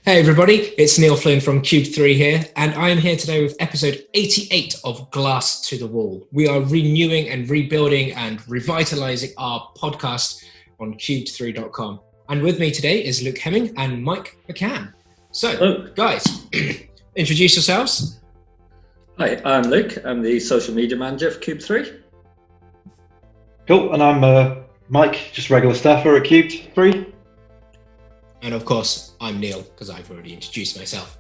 Hey everybody, it's Neil Flynn from Cube 3 here, and I am here today with episode 88 of Glass to the Wall. We are renewing and rebuilding and revitalizing our podcast on cubed3.com. And with me today is Luke Hemming and Mike Mccann. So, Hello. Guys, introduce yourselves. Hi, I'm Luke. I'm the social media manager for Cube 3. Cool, and I'm Mike, just regular staffer at Cube 3. And of course, I'm Neil, because I've already introduced myself.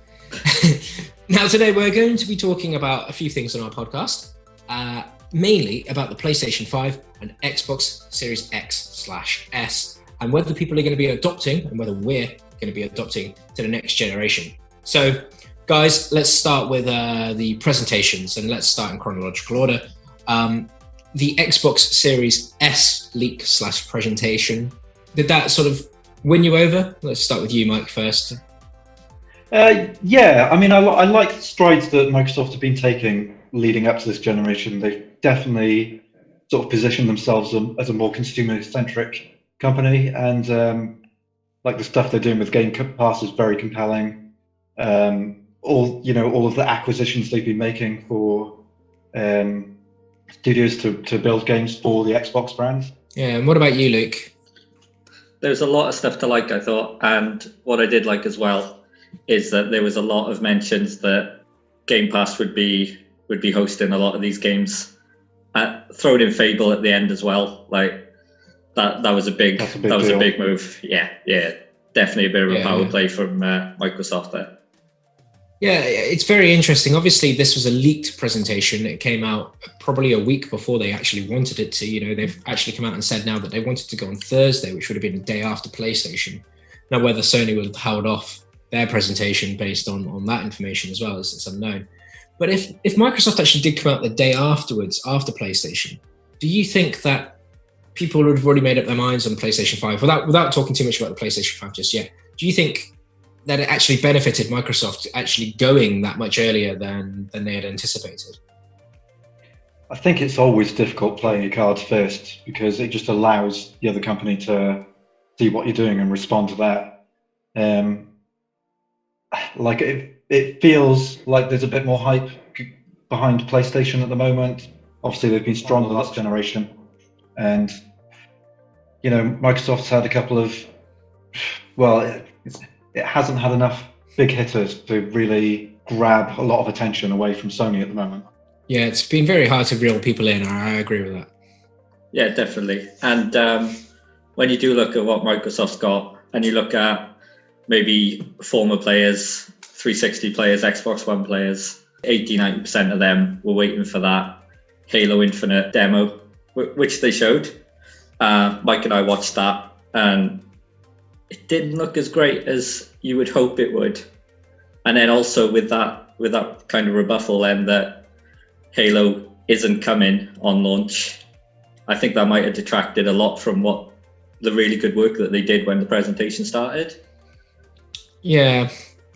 Now, today we're going to be talking about a few things on our podcast, mainly about the PlayStation 5 and Xbox Series X/S, and whether people are going to be adopting, and whether we're going to be adopting to the next generation. So, guys, let's start with the presentations, and let's start in chronological order. The Xbox Series S leak/presentation, did that sort of win you over? Let's start with you, Mike, first. Yeah, I mean, I like the strides that Microsoft have been taking leading up to this generation. They've definitely sort of positioned themselves as a more consumer-centric company, and like the stuff they're doing with Game Pass is very compelling. All of the acquisitions they've been making for studios to build games for the Xbox brand. Yeah, and what about you, Luke? There's a lot of stuff to like, I thought, and what I did like as well is that there was a lot of mentions that Game Pass would be hosting a lot of these games. Thrown in Fable at the end as well, like that was a big move. Yeah, definitely a bit of a power play from Microsoft there. Yeah, it's very interesting. Obviously, this was a leaked presentation. It came out probably a week before they actually wanted it to. You know, they've actually come out and said now that they wanted to go on Thursday, which would have been the day after PlayStation. Now, whether Sony would have held off their presentation based on that information as well is unknown. But if Microsoft actually did come out the day afterwards, after PlayStation, do you think that people would have already made up their minds on PlayStation 5 without talking too much about the PlayStation 5 just yet? Do you think that it actually benefited Microsoft actually going that much earlier than they had anticipated? I think it's always difficult playing your cards first because it just allows the other company to see what you're doing and respond to that. Like it feels like there's a bit more hype behind PlayStation at the moment. Obviously, they've been strong the last generation, and Microsoft's had a couple of it hasn't had enough big hitters to really grab a lot of attention away from Sony at the moment. Yeah, it's been very hard to reel people in. I agree with that. Yeah, definitely. And when you do look at what Microsoft's got, and you look at maybe former players, 360 players, Xbox One players, 80-90% of them were waiting for that Halo Infinite demo, which they showed. Mike and I watched that, and it didn't look as great as you would hope it would. And then also with that kind of rebuttal then that Halo isn't coming on launch, I think that might have detracted a lot from what the really good work that they did when the presentation started. Yeah,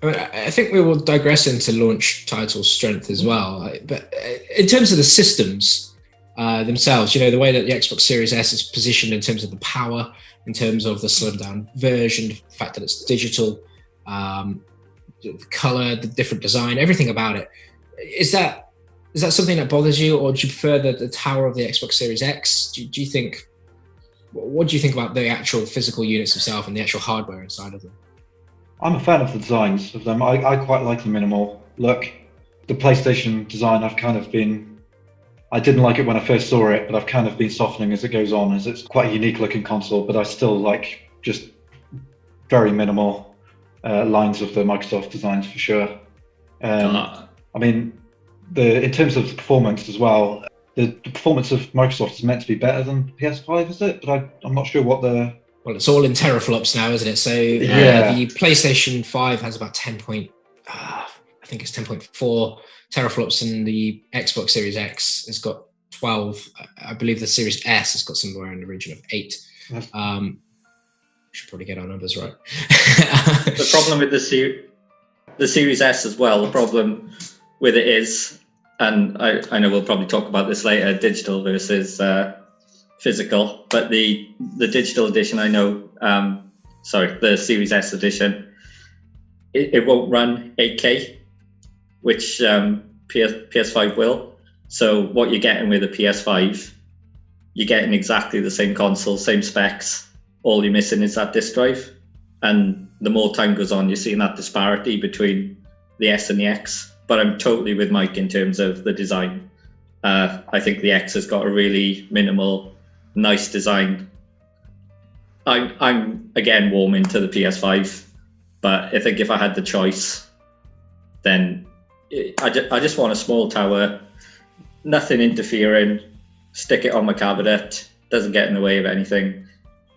I think we will digress into launch title strength as well. But in terms of the systems themselves, the way that the Xbox Series S is positioned in terms of the power, in terms of the slimmed down version, the fact that it's digital, the color, the different design, everything about it. Is that something that bothers you, or do you prefer the tower of the Xbox Series X? Do you think, what do you think about the actual physical units themselves and the actual hardware inside of them? I'm a fan of the designs of them. I quite like the minimal look. The PlayStation design, I didn't like it when I first saw it, but I've kind of been softening as it goes on, as it's quite a unique looking console, but I still like just very minimal lines of the Microsoft designs for sure. I mean, in terms of the performance as well, the performance of Microsoft is meant to be better than PS5, is it? But I'm not sure what the... Well, it's all in teraflops now, isn't it? So the PlayStation 5 has about 10.4 teraflops, and the Xbox Series X has got 12. I believe the Series S has got somewhere in the region of 8. We should probably get our numbers right. The problem with the Series S as well, the problem with it is, and I know we'll probably talk about this later, digital versus physical, but the digital edition, I know, the Series S edition, it won't run 8K, which PS5 will. So what you're getting with a PS5, you're getting exactly the same console, same specs. All you're missing is that disk drive. And the more time goes on, you're seeing that disparity between the S and the X. But I'm totally with Mike in terms of the design. I think the X has got a really minimal, nice design. I'm again warming to the PS5, but I think if I had the choice, then I just want a small tower, nothing interfering, stick it on my cabinet, doesn't get in the way of anything,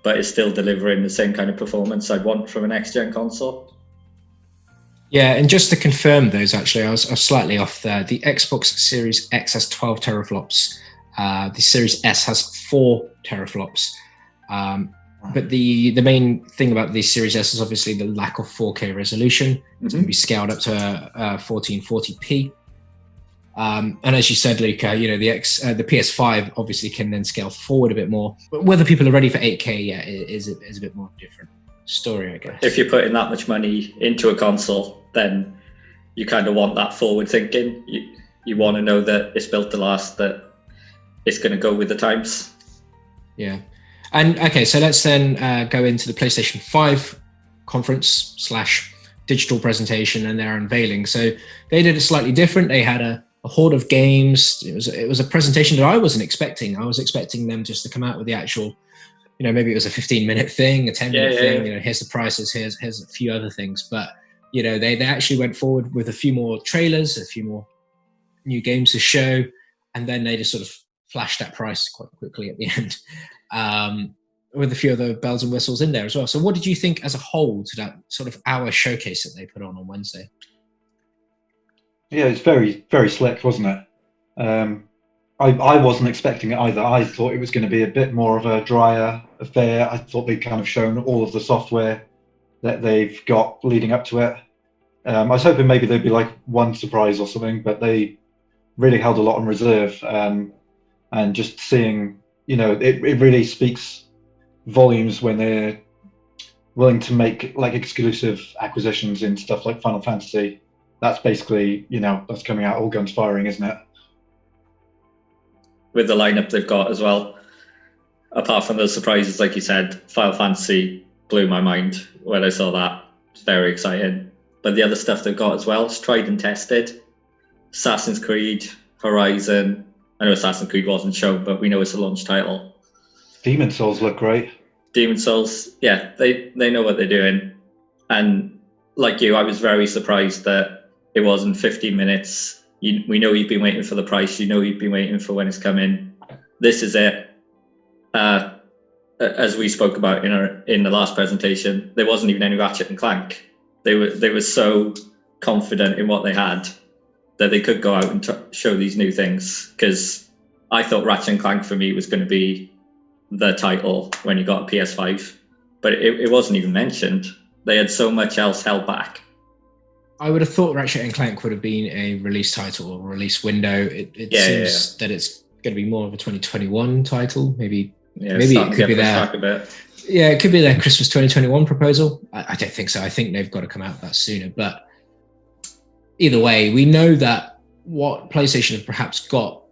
but it's still delivering the same kind of performance I'd want from a next-gen console. Yeah, and just to confirm those, actually, I was slightly off there. The Xbox Series X has 12 teraflops. The Series S has 4 teraflops. But the main thing about the Series S is obviously the lack of 4K resolution. It's going to be scaled up to 1440p. And as you said, Luke, the PS5 obviously can then scale forward a bit more. But whether people are ready for 8K yet is a bit more different story, I guess. If you're putting that much money into a console, then you kind of want that forward thinking. You want to know that it's built to last, that it's going to go with the times. Yeah. And okay, so let's then go into the PlayStation 5 conference / digital presentation and their unveiling. So they did it slightly different. They had a horde of games. It was a presentation that I wasn't expecting. I was expecting them just to come out with the actual, maybe it was a 15-minute thing, a 10-minute thing. Yeah. Here's the prices. Here's a few other things. But they actually went forward with a few more trailers, a few more new games to show, and then they just sort of flashed that price quite quickly at the end. With a few other bells and whistles in there as well. So what did you think as a whole to that sort of hour showcase that they put on Wednesday? Yeah, it's very, very slick, wasn't it? I wasn't expecting it either. I thought it was going to be a bit more of a drier affair. I thought they'd kind of shown all of the software that they've got leading up to it. I was hoping maybe there'd be like one surprise or something, but they really held a lot on reserve. And just seeing, it really speaks volumes when they're willing to make like exclusive acquisitions in stuff like Final Fantasy. That's basically, that's coming out all guns firing, isn't it? With the lineup they've got as well, apart from those surprises, like you said, Final Fantasy blew my mind when I saw that. It's very exciting. But the other stuff they've got as well is tried and tested. Assassin's Creed, Horizon. I know Assassin's Creed wasn't shown, but we know it's a launch title. Demon Souls look great. Demon Souls, yeah, they know what they're doing. And like you, I was very surprised that it wasn't 15 minutes. We know you've been waiting for the price. You've been waiting for when it's coming. This is it. As we spoke about in the last presentation, there wasn't even any Ratchet and Clank. They were so confident in what they had that they could go out and show these new things. Because I thought Ratchet and Clank for me was going to be the title when you got a PS5, but it wasn't even mentioned. They had so much else held back. I would have thought Ratchet and Clank would have been a release title or release window. It seems that it's going to be more of a 2021 title. Maybe it could be their it could be their Christmas 2021 proposal. I don't think so. I think they've got to come out that sooner. But either way, we know that what PlayStation have perhaps got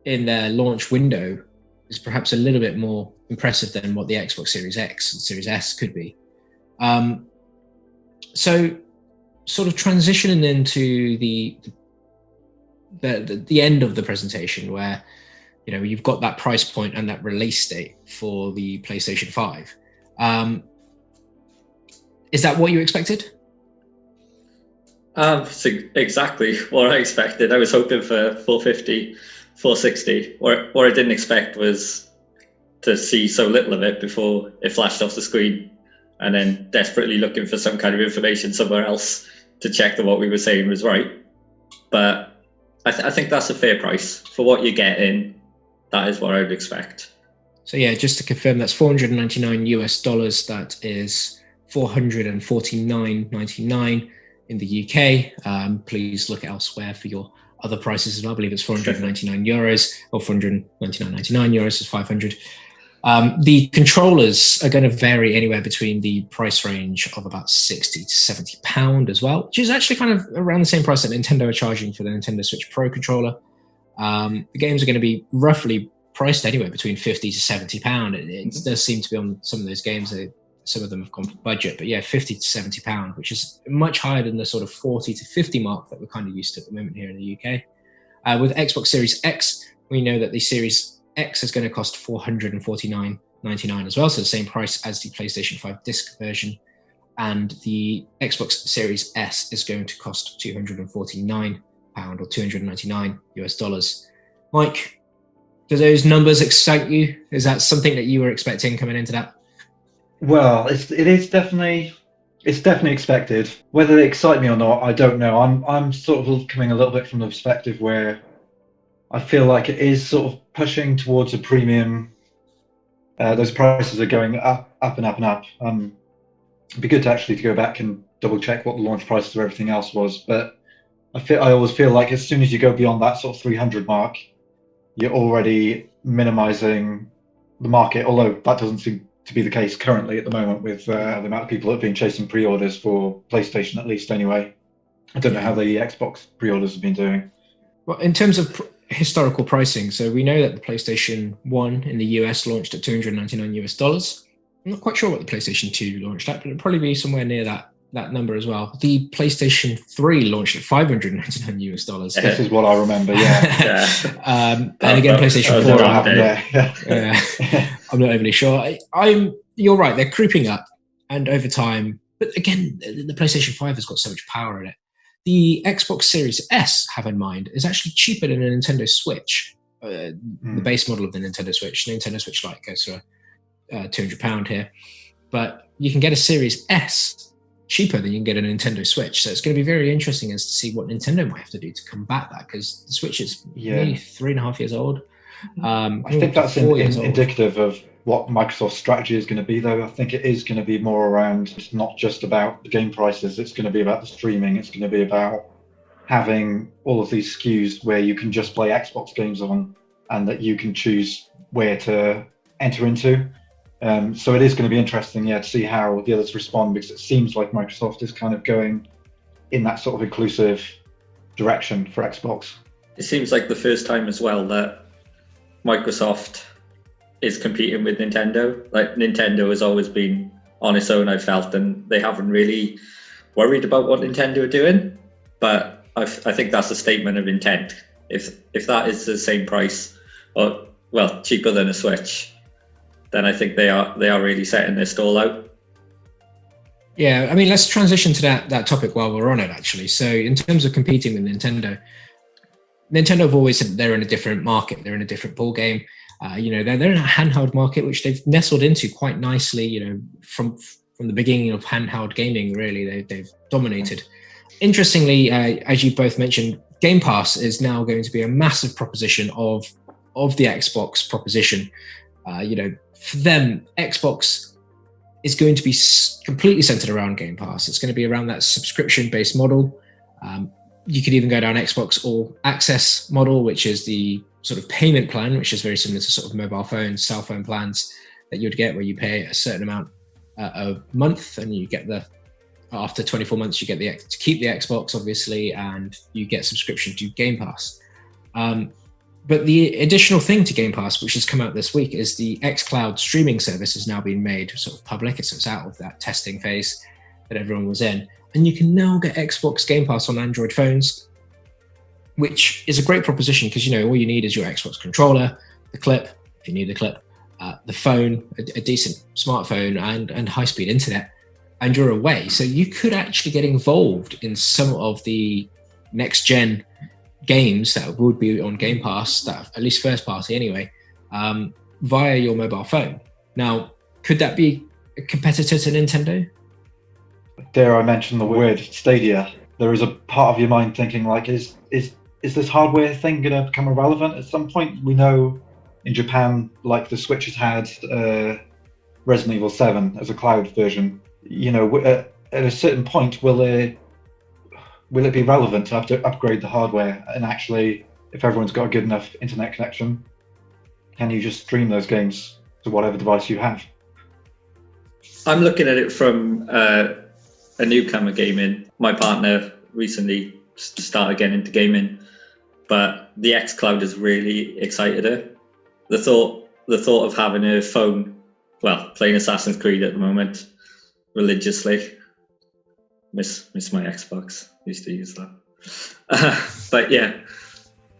in their launch window is perhaps a little bit more impressive than what the Xbox Series X and Series S could be. So sort of transitioning into the end of the presentation where, you've got that price point and that release date for the PlayStation 5. Is that what you expected? It's exactly what I expected. I was hoping for 450, 460. What I didn't expect was to see so little of it before it flashed off the screen, and then desperately looking for some kind of information somewhere else to check that what we were saying was right. But I think that's a fair price for what you're getting. That is what I would expect. So yeah, just to confirm, that's $499 US. That is $449.99 in the UK. Please look elsewhere for your other prices as well. I believe it's 499 euros or 499.99 euros is 500. The controllers are going to vary anywhere between the price range of about £60 to £70 as well, which is actually kind of around the same price that Nintendo are charging for the Nintendo Switch Pro controller. The games are going to be roughly priced anywhere between £50 to £70. It does seem to be on some of those games. Some of them have gone for budget, but yeah, £50 to £70, which is much higher than the sort of 40 to 50 mark that we're kind of used to at the moment here in the UK. With Xbox Series X, we know that the Series X is going to cost $449.99 as well, so the same price as the PlayStation 5 disc version. And the Xbox Series S is going to cost £249 or $299. Mike, do those numbers excite you? Is that something that you were expecting coming into that? Well, it's definitely expected. Whether they excite me or not, I don't know. I'm sort of coming a little bit from the perspective where I feel like it is sort of pushing towards a premium. Those prices are going up and up and up. It'd be good to go back and double check what the launch prices of everything else was. But I always feel like as soon as you go beyond that sort of 300 mark, you're already minimizing the market. Although that doesn't seem to be the case currently at the moment with the amount of people that have been chasing pre-orders for PlayStation, at least anyway. I don't know how the Xbox pre-orders have been doing. Well, in terms of historical pricing, so we know that the PlayStation 1 in the US launched at $299. I'm not quite sure what the PlayStation 2 launched at, but it'll probably be somewhere near that number as well. The PlayStation 3 launched at $599. This is what I remember, yeah. And again, PlayStation 4. I'm not overly sure. You're right, they're creeping up, and over time. But again, the PlayStation 5 has got so much power in it. The Xbox Series S, have in mind, is actually cheaper than a Nintendo Switch. The base model of the Nintendo Switch. The Nintendo Switch Lite goes for £200 here. But you can get a Series S cheaper than you can get a Nintendo Switch. So it's going to be very interesting as to see what Nintendo might have to do to combat that, because the Switch is nearly 3.5 years old. I think that's indicative of what Microsoft's strategy is going to be, though. I think it is going to be more around, it's not just about the game prices, it's going to be about the streaming, it's going to be about having all of these SKUs where you can just play Xbox games on and that you can choose where to enter into. So it is going to be interesting, to see how the others respond, because it seems like Microsoft is kind of going in that sort of inclusive direction for Xbox. It seems like the first time as well that Microsoft is competing with Nintendo. Like, Nintendo has always been on its own, I felt, and they haven't really worried about what Nintendo are doing. But I think that's a statement of intent. If that is the same price, or cheaper than a Switch, then I think they are really setting their stall out. Yeah, I mean, let's transition to that topic while we're on it, actually. So in terms of competing with Nintendo have always said they're in a different market, they're in a different ball game. They're in a handheld market, which they've nestled into quite nicely. From the beginning of handheld gaming, really, they've dominated. Interestingly, as you both mentioned, Game Pass is now going to be a massive proposition of the Xbox proposition. For them, Xbox is going to be completely centered around Game Pass. It's going to be around that subscription-based model. You could even go down Xbox All Access model, which is the sort of payment plan, which is very similar to sort of mobile phone, cell phone plans that you'd get, where you pay a certain amount a month, and you get after 24 months, you get to keep the Xbox, obviously, and you get subscription to Game Pass. But the additional thing to Game Pass, which has come out this week, is the xCloud streaming service has now been made sort of public. It's out of that testing phase that everyone was in. And you can now get Xbox Game Pass on Android phones, which is a great proposition because, all you need is your Xbox controller, the clip, if you need the clip, the phone, a decent smartphone, and high-speed internet, and you're away. So you could actually get involved in some of the next-gen games that would be on Game Pass, that at least first party anyway, via your mobile phone. Now, could that be a competitor to Nintendo? Dare I mention the word Stadia? There is a part of your mind thinking, like, is this hardware thing going to become irrelevant at some point? We know in Japan, like, the Switch has had Resident Evil 7 as a cloud version. At a certain point, will it be relevant to have to upgrade the hardware? And actually, if everyone's got a good enough internet connection, can you just stream those games to whatever device you have. I'm looking at it from a newcomer gaming. My partner recently started getting into gaming, but the xCloud has really excited her. The thought of having a phone, well, playing Assassin's Creed at the moment religiously. Miss my Xbox. Used to use that. But yeah,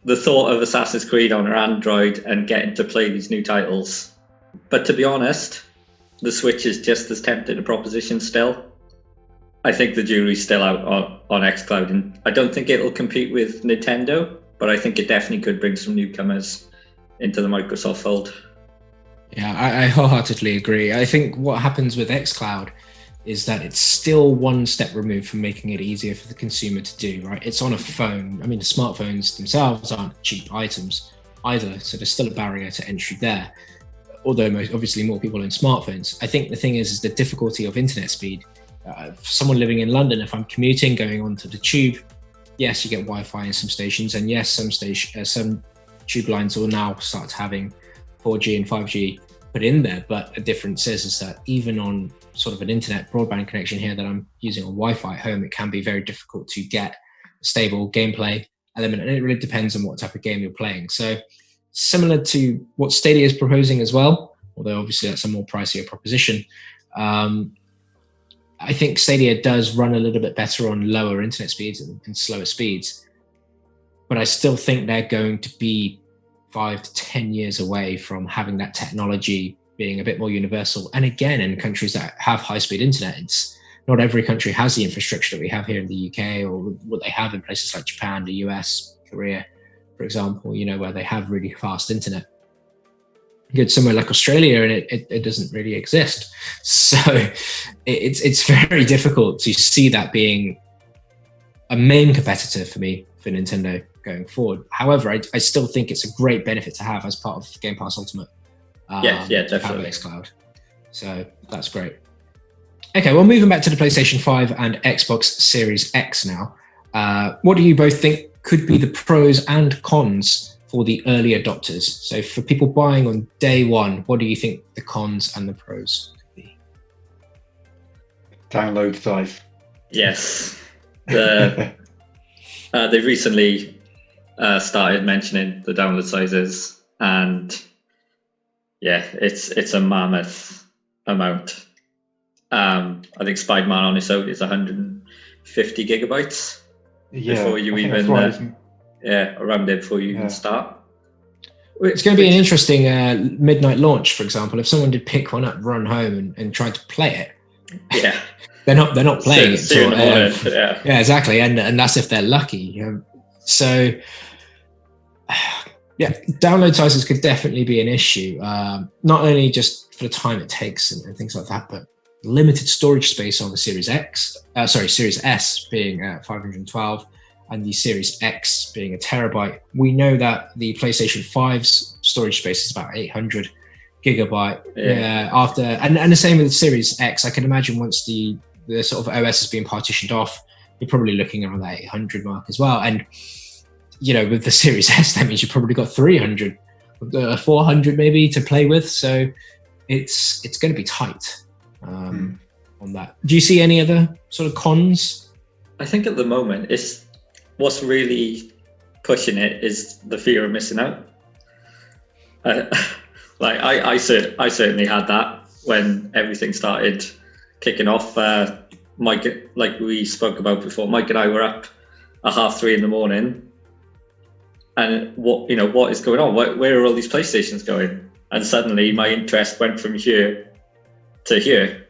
the thought of Assassin's Creed on her Android and getting to play these new titles. But to be honest, the Switch is just as tempting a proposition still. I think the jury's still out on xCloud, and I don't think it'll compete with Nintendo, but I think it definitely could bring some newcomers into the Microsoft fold. Yeah, I wholeheartedly agree. I think what happens with xCloud is that it's still one step removed from making it easier for the consumer to do, right? It's on a phone. I mean, the smartphones themselves aren't cheap items either, so there's still a barrier to entry there. Although obviously more people own smartphones. I think the thing is the difficulty of internet speed. For someone living in London, if I'm commuting, going onto the tube, yes, you get Wi-Fi in some stations, and yes, some tube lines will now start having 4G and 5G put in there. But the difference is that even on sort of an internet broadband connection here that I'm using on Wi-Fi at home, it can be very difficult to get a stable gameplay element, and it really depends on what type of game you're playing. So similar to what Stadia is proposing as well, although obviously that's a more pricier proposition. I think Stadia does run a little bit better on lower internet speeds and slower speeds, but I still think they're going to be 5 to 10 years away from having that technology being a bit more universal. And again, in countries that have high-speed internet, it's not every country has the infrastructure that we have here in the UK, or what they have in places like Japan, the US, Korea, for example, where they have really fast internet. You go somewhere like Australia and it doesn't really exist. So it's very difficult to see that being a main competitor for me, for Nintendo going forward. However, I still think it's a great benefit to have as part of Game Pass Ultimate. Yeah, definitely. xCloud. So that's great. Okay, well, moving back to the PlayStation 5 and Xbox Series X now. What do you both think could be the pros and cons for the early adopters? So for people buying on day one, what do you think the cons and the pros could be? Download size. Yes. They recently started mentioning the download sizes, and yeah, it's a mammoth amount. I think Spider-Man on its own is 150 gigabytes. Before you even around there before you even start. It's going to be an interesting midnight launch, for example. If someone did pick one up, run home and tried to play it, they're not playing it. Yeah, exactly, and that's if they're lucky. So yeah, download sizes could definitely be an issue. Not only just for the time it takes and things like that, but limited storage space on the Series S being 512 and the Series X being 1 terabyte. We know that the PlayStation 5's storage space is about 800 gigabyte. And the same with the Series X. I can imagine once the sort of OS has been partitioned off, you're probably looking around that 800 mark as well. And with the Series S, that means you've probably got 300, 400 maybe to play with. So it's going to be tight. On that. Do you see any other sort of cons? I think at the moment what's really pushing it is the fear of missing out. I certainly had that when everything started kicking off. Mike, like we spoke about before, Mike and I were up at 3:30 in the morning, and what is going on? Where are all these PlayStations going? And suddenly my interest went from here to here.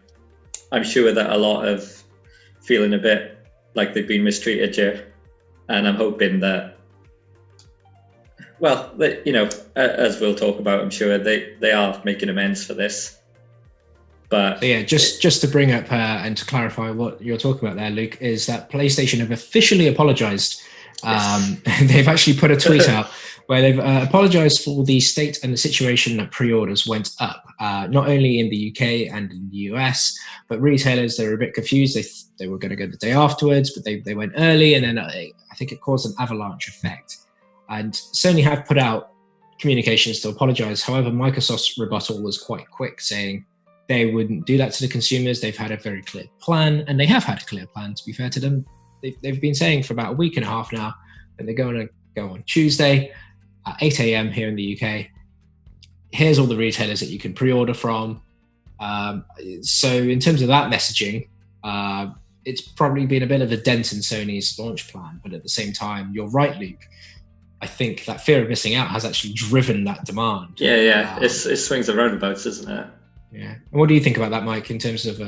I'm sure that a lot of feeling a bit like they've been mistreated here, and I'm hoping that, as we'll talk about, I'm sure they are making amends for this. But yeah, just to bring up and to clarify what you're talking about there, Luke, is that PlayStation have officially apologized. They've actually put a tweet out where they've apologized for the state and the situation that pre-orders went up, not only in the UK and in the US, but retailers, they were a bit confused. They were going to go the day afterwards, but they went early, and then I think it caused an avalanche effect. And Sony have put out communications to apologize. However, Microsoft's rebuttal was quite quick, saying they wouldn't do that to the consumers. They've had a very clear plan, and they have had a clear plan, to be fair to them. They've been saying for about a week and a half now that they're going to go on Tuesday at 8 a.m. here in the UK. Here's all the retailers that you can pre-order from. So in terms of that messaging, it's probably been a bit of a dent in Sony's launch plan. But at the same time, you're right, Luke. I think that fear of missing out has actually driven that demand. Yeah. It swings and roundabouts, isn't it? Yeah. And what do you think about that, Mike, in terms of,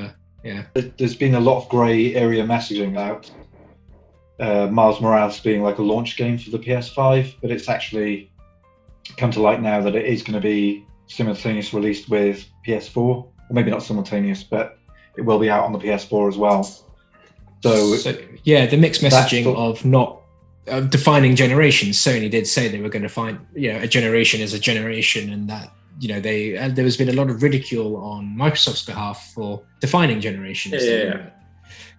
There's been a lot of grey area messaging out. Miles Morales being like a launch game for the PS5, but it's actually come to light now that it is going to be simultaneous released with PS4, or maybe not simultaneous, but it will be out on the PS4 as well. So the mixed messaging of not defining generations. Sony did say they were going to find, a generation is a generation, and that, there has been a lot of ridicule on Microsoft's behalf for defining generations.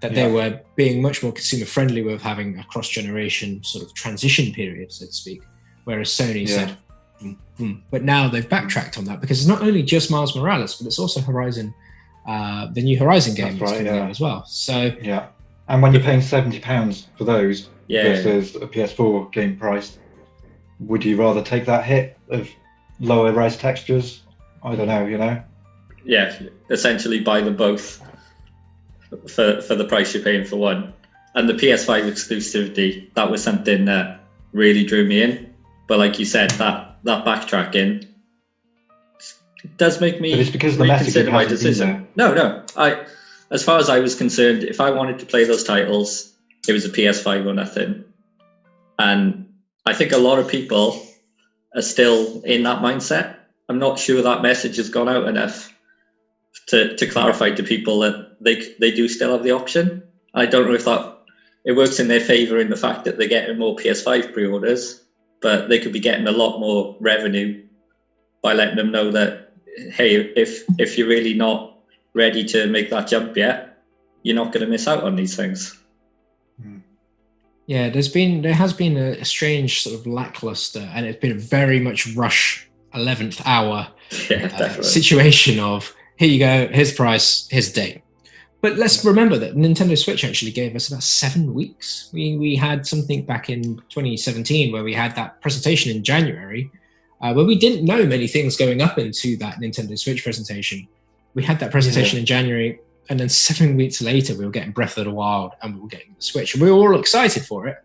That they were being much more consumer friendly with having a cross-generation sort of transition period, so to speak, whereas Sony said, but now they've backtracked on that, because it's not only just Miles Morales, but it's also Horizon, the new Horizon game that's coming out as well. So and when you're paying £70 for those versus a PS4 game price, would you rather take that hit of lower res textures? I don't know, Yeah, essentially buy them both for the price you're paying for one. And the PS5 exclusivity, that was something that really drew me in. But like you said, that backtracking does make me reconsider my decision. No. As far as I was concerned, if I wanted to play those titles, it was a PS5 or nothing. And I think a lot of people are still in that mindset. I'm not sure that message has gone out enough to clarify to people that they do still have the option. I don't know if that it works in their favor in the fact that they're getting more PS5 pre-orders, but they could be getting a lot more revenue by letting them know that, hey, if you're really not ready to make that jump yet, you're not going to miss out on these things. Yeah, there has been a strange sort of lackluster, and it's been a very much rush 11th hour situation of, here you go, here's the price, here's the date. But let's remember that Nintendo Switch actually gave us about 7 weeks. We had something back in 2017 where we had that presentation in January, where we didn't know many things going up into that Nintendo Switch presentation. We had that presentation in January, and then 7 weeks later, we were getting Breath of the Wild and we were getting the Switch. And we were all excited for it.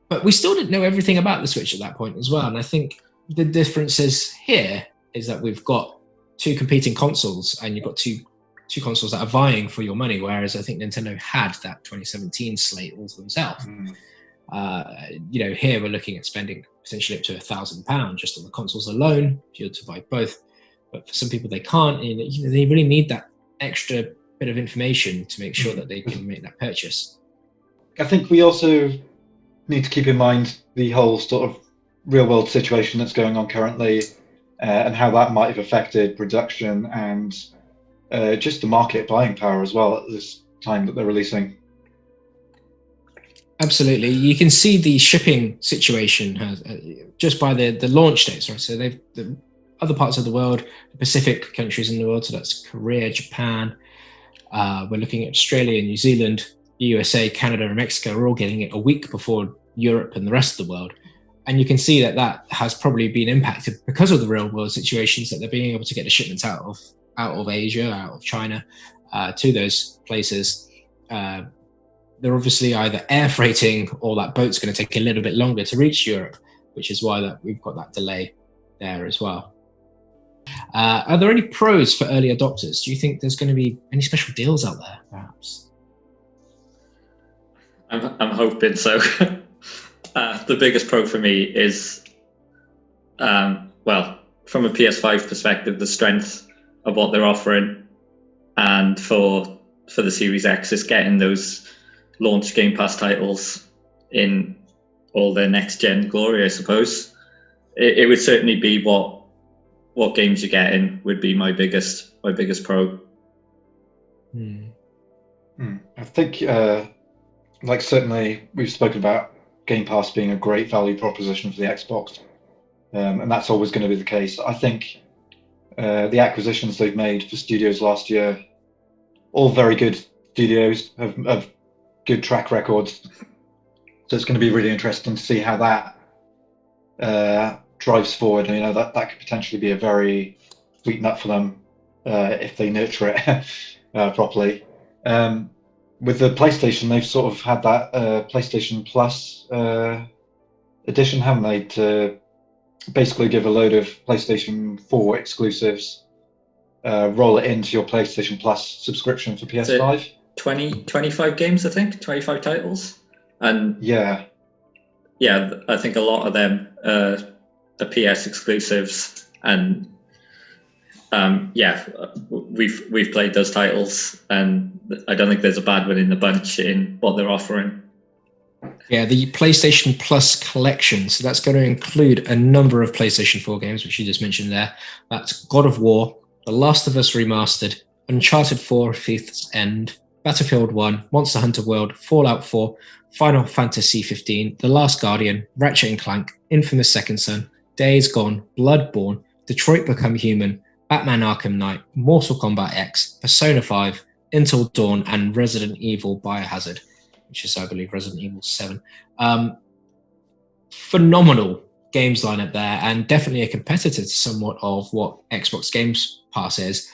But we still didn't know everything about the Switch at that point as well. And I think the difference here is that we've got two competing consoles, and you've got two consoles that are vying for your money, whereas I think Nintendo had that 2017 slate all to themselves. Here we're looking at spending potentially up to £1,000 just on the consoles alone if you're to buy both. But for some people, they can't. And, they really need that extra bit of information to make sure that they can make that purchase. I think we also need to keep in mind the whole sort of real-world situation that's going on currently, and how that might have affected production and just the market buying power as well at this time that they're releasing. Absolutely. You can see the shipping situation has, just by the launch dates, right? So the other parts of the world, the Pacific countries in the world, so that's Korea, Japan, we're looking at Australia, New Zealand, USA, Canada, and Mexico are all getting it a week before Europe and the rest of the world. And you can see that has probably been impacted because of the real world situations, that they're being able to get the shipments out of Asia, out of China, to those places. They're obviously either air freighting, or that boat's going to take a little bit longer to reach Europe, which is why we've got that delay there as well. Are there any pros for early adopters? Do you think there's going to be any special deals out there, perhaps? I'm hoping so. The biggest pro for me is, from a PS5 perspective, the strength of what they're offering, and for the Series X is getting those launch Game Pass titles in all their next gen glory, I suppose. It would certainly be what games you're getting would be my biggest pro. I think certainly we've spoken about Game Pass being a great value proposition for the Xbox. and that's always going to be the case. I think the acquisitions they've made for studios last year, all very good studios, have good track records. So it's going to be really interesting to see how that drives forward. You know, that could potentially be a very sweet nut for them if they nurture it properly. With the PlayStation, they've sort of had that PlayStation Plus edition, haven't they, to basically give a load of PlayStation 4 exclusives, roll it into your PlayStation Plus subscription for PS5. 25 games, I think, 25 titles. And yeah, I think a lot of them are PS exclusives, and we've played those titles, and I don't think there's a bad one in the bunch in what they're offering. Yeah, the PlayStation Plus collection. So that's going to include a number of PlayStation 4 games, which you just mentioned there. That's God of War, The Last of Us Remastered, Uncharted 4, Thief's End, Battlefield 1, Monster Hunter World, Fallout 4, Final Fantasy 15, The Last Guardian, Ratchet & Clank, Infamous Second Son, Days Gone, Bloodborne, Detroit Become Human, Batman Arkham Knight, Mortal Kombat X, Persona 5, Until Dawn, and Resident Evil Biohazard, which is, I believe, Resident Evil 7. Phenomenal games lineup there, and definitely a competitor to somewhat of what Xbox Games Pass is.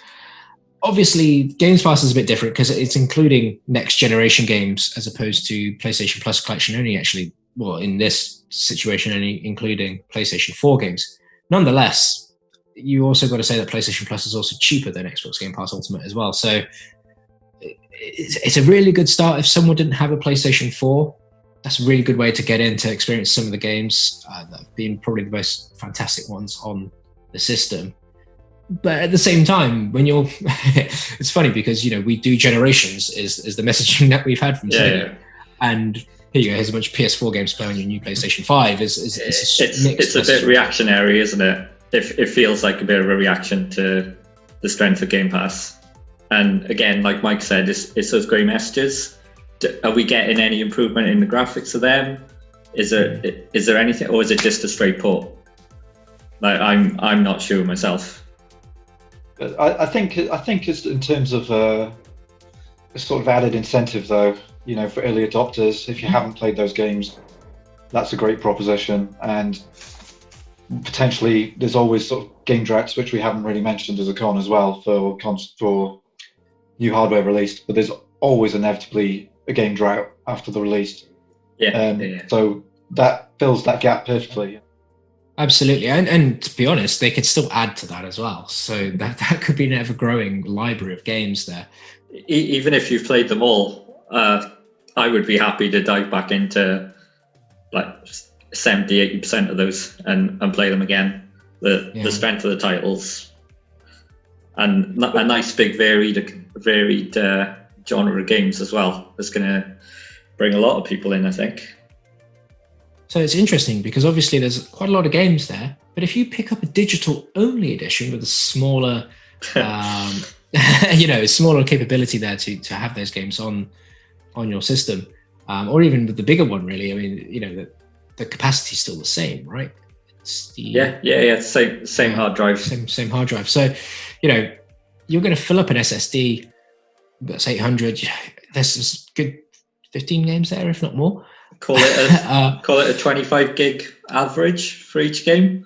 Obviously, Games Pass is a bit different because it's including next generation games as opposed to PlayStation Plus collection only actually, well, in this situation, only including PlayStation 4 games. Nonetheless, you also got to say that PlayStation Plus is also cheaper than Xbox Game Pass Ultimate as well. So it's a really good start. If someone didn't have a PlayStation 4, that's a really good way to get in to experience some of the games that have been probably the most fantastic ones on the system. But at the same time, when you're, it's funny because, you know, we do generations is the messaging that we've had from Sony. Yeah. And here you go, here's a bunch of PS4 games playing on your new PlayStation 5. It's a bit reactionary, isn't it? It feels like a bit of a reaction to the strength of Game Pass. And again, like Mike said, it's those grey messages. Are we getting any improvement in the graphics of them? Is there anything, or is it just a straight port? Like I'm not sure myself. I think it's in terms of a sort of added incentive, though. You know, for early adopters, if you haven't played those games, that's a great proposition. And potentially, there's always sort of game droughts, which we haven't really mentioned as a con as well for new hardware released. But there's always inevitably a game drought after the release. Yeah. So that fills that gap perfectly. Absolutely, and to be honest, they could still add to that as well. So that could be an ever-growing library of games there. Even if you've played them all, I would be happy to dive back into like 70-80% of those and play them again. The strength of the titles and a nice big varied genre of games as well. That's going to bring a lot of people in, I think. So it's interesting because obviously there's quite a lot of games there, but if you pick up a digital-only edition with a smaller, smaller capability there to have those games on your system, or even with the bigger one, really. I mean, you know, the capacity is still the same, right? It's the same hard drive, same hard drive. So, you know, you're going to fill up an SSD that's 800. There's a good 15 games there, if not more. Call it a 25 gig average for each game.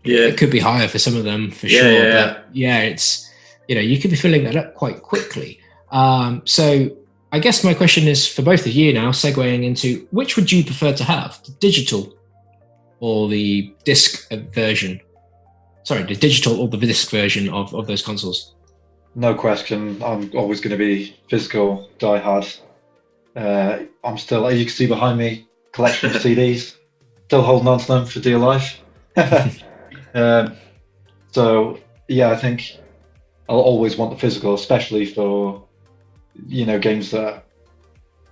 Yeah, it could be higher for some of them for sure. But it's, you know, you could be filling that up quite quickly. So I guess my question is for both of you now, segueing into which would you prefer to have, the digital or the disc version? Sorry, the digital or the disc version of those consoles? No question. I'm always going to be physical, diehard. I'm still, as you can see behind me, collection of CDs, still holding on to them for dear life. So yeah, I think I'll always want the physical, especially for, you know, games that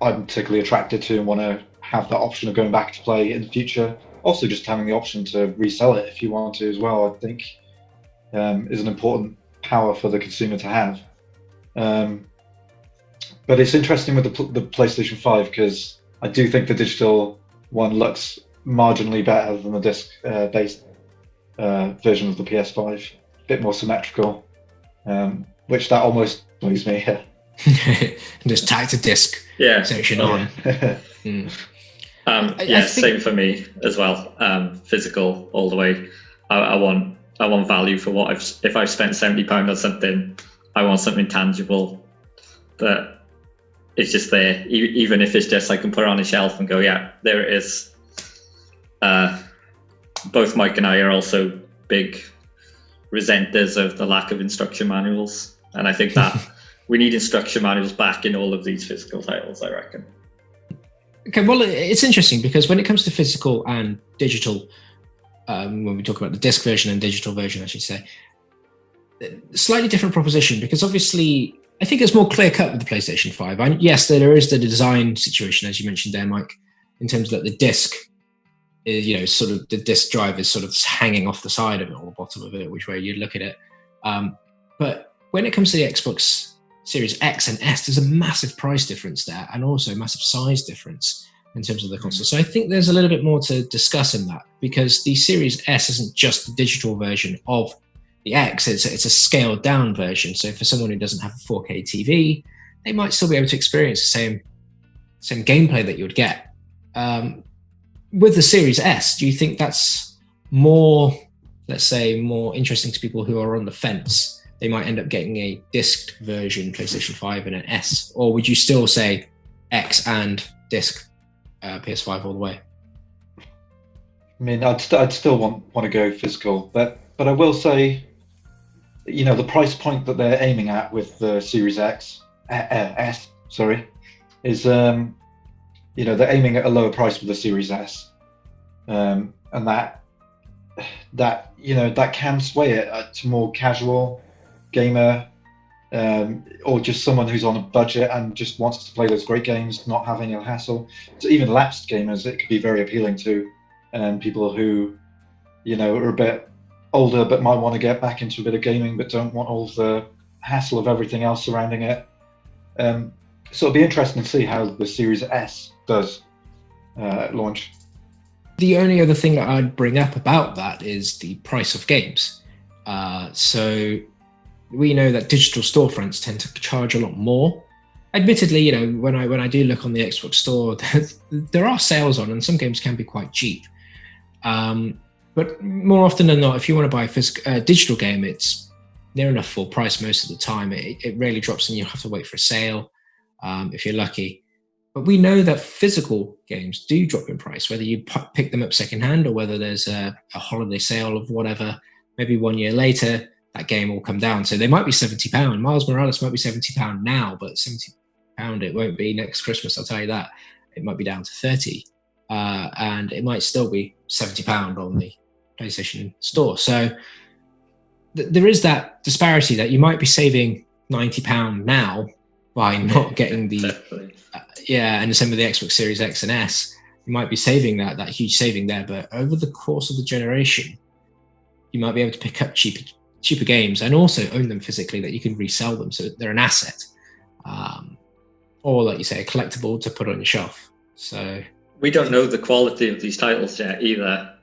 I'm particularly attracted to and want to have that option of going back to play in the future. Also, just having the option to resell it if you want to as well, I think is an important power for the consumer to have. But it's interesting with the PlayStation 5 because I do think the digital one looks marginally better than the disc-based version of the PS5. A bit more symmetrical, which that almost annoys me. Just tacked a disc section on. Same for me as well. Physical all the way. I want value for what if I've spent £70 on something, I want something tangible that is just there. Even if it's just I can put it on a shelf and go, yeah, there it is. Both Mike and I are also big resenters of the lack of instruction manuals, and I think that we need instruction manuals back in all of these physical titles, I reckon. Okay, well, it's interesting because when it comes to physical and digital, when we talk about the disc version and digital version, I should say, slightly different proposition, because obviously I think it's more clear cut with the PlayStation 5. Yes, there is the design situation, as you mentioned there, Mike, in terms that the disc is, sort of the disc drive is sort of hanging off the side of it or the bottom of it, which way you look at it. But when it comes to the Xbox Series X and S, there's a massive price difference there, and also a massive size difference in terms of the console. So I think there's a little bit more to discuss in that, because the Series S isn't just the digital version of the X, it's a scaled down version. So for someone who doesn't have a 4K TV, they might still be able to experience the same gameplay that you would get. With the Series S, do you think that's more, let's say, more interesting to people who are on the fence? They might end up getting a disc version PlayStation 5 and an S, or would you still say X and disc PS5 all the way? I mean, I'd still want to go physical, but I will say, the price point that they're aiming at with the Series S, is they're aiming at a lower price with the Series S, and that can sway it to more casual gamer, or just someone who's on a budget and just wants to play those great games, not having a hassle. So even lapsed gamers, it could be very appealing to, people who, are a bit older but might want to get back into a bit of gaming but don't want all the hassle of everything else surrounding it. So it'll be interesting to see how the Series S does at launch. The only other thing that I'd bring up about that is the price of games. So we know that digital storefronts tend to charge a lot more. Admittedly, when I do look on the Xbox store, there are sales on, and some games can be quite cheap. But more often than not, if you want to buy a digital game, it's near enough full price most of the time. It rarely drops, and you have to wait for a sale if you're lucky. But we know that physical games do drop in price, whether you pick them up secondhand or whether there's a holiday sale of whatever. Maybe 1 year later, that game will come down. So they might be £70. Miles Morales might be £70 now, but £70 it won't be next Christmas, I'll tell you that. It might be down to 30, and it might still be £70 on the PlayStation Store. So there is that disparity that you might be saving £90 now by not getting the and the same with the Xbox Series X and S. You might be saving that huge saving there, but over the course of the generation, you might be able to pick up cheaper games and also own them physically, that you can resell them, so they're an asset, or like you say, a collectible to put on your shelf. So we don't know the quality of these titles yet either,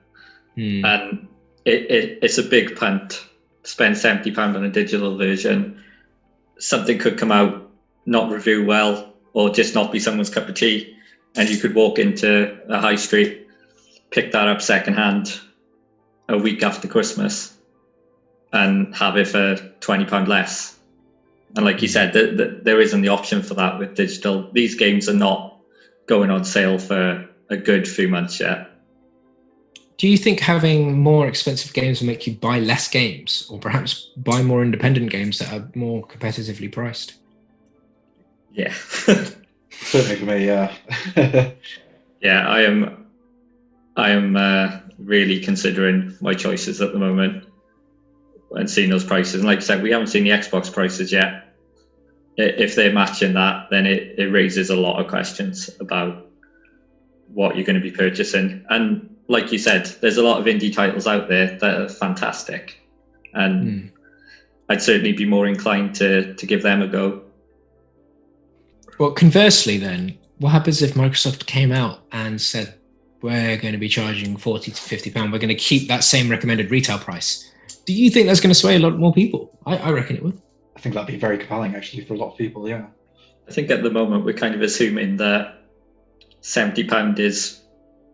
and it's a big punt to spend £70 on a digital version. Something could come out, not review well, or just not be someone's cup of tea, and you could walk into a high street, pick that up secondhand a week after Christmas, and have it for £20 less. And like you said, there isn't the option for that with digital. These games are not going on sale for a good few months yet. Do you think having more expensive games will make you buy less games, or perhaps buy more independent games that are more competitively priced? Yeah. Certainly for me, yeah. Yeah, I am really considering my choices at the moment and seeing those prices. And like I said, we haven't seen the Xbox prices yet. If they're matching that, then it raises a lot of questions about what you're going to be purchasing. And like you said, there's a lot of indie titles out there that are fantastic, and I'd certainly be more inclined to give them a go. Well, conversely then, what happens if Microsoft came out and said we're going to be charging £40 to £50. We're going to keep that same recommended retail price. Do you think that's going to sway a lot more people? I reckon it would. I think that'd be very compelling, actually, for a lot of people, yeah. I think at the moment we're kind of assuming that £70 is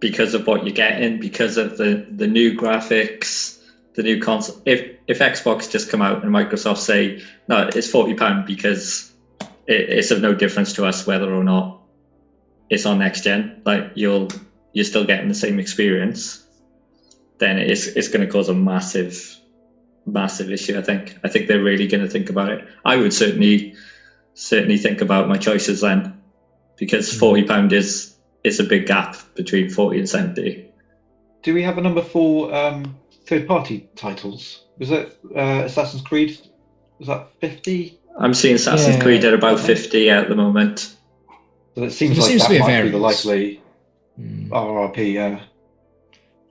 because of what you're getting, because of the new graphics, the new console. If Xbox just come out and Microsoft say, no, it's £40 because it's of no difference to us whether or not it's on next gen, like you're still getting the same experience, then it's going to cause a massive issue. I think they're really going to think about it. I would certainly think about my choices then, because £40 is a big gap between 40 and 70. Do we have a number for third-party titles? Was it Assassin's Creed? Was that 50? I'm seeing Assassin's Creed at about 50 at the moment. So it seems like that might be the likely RRP, yeah.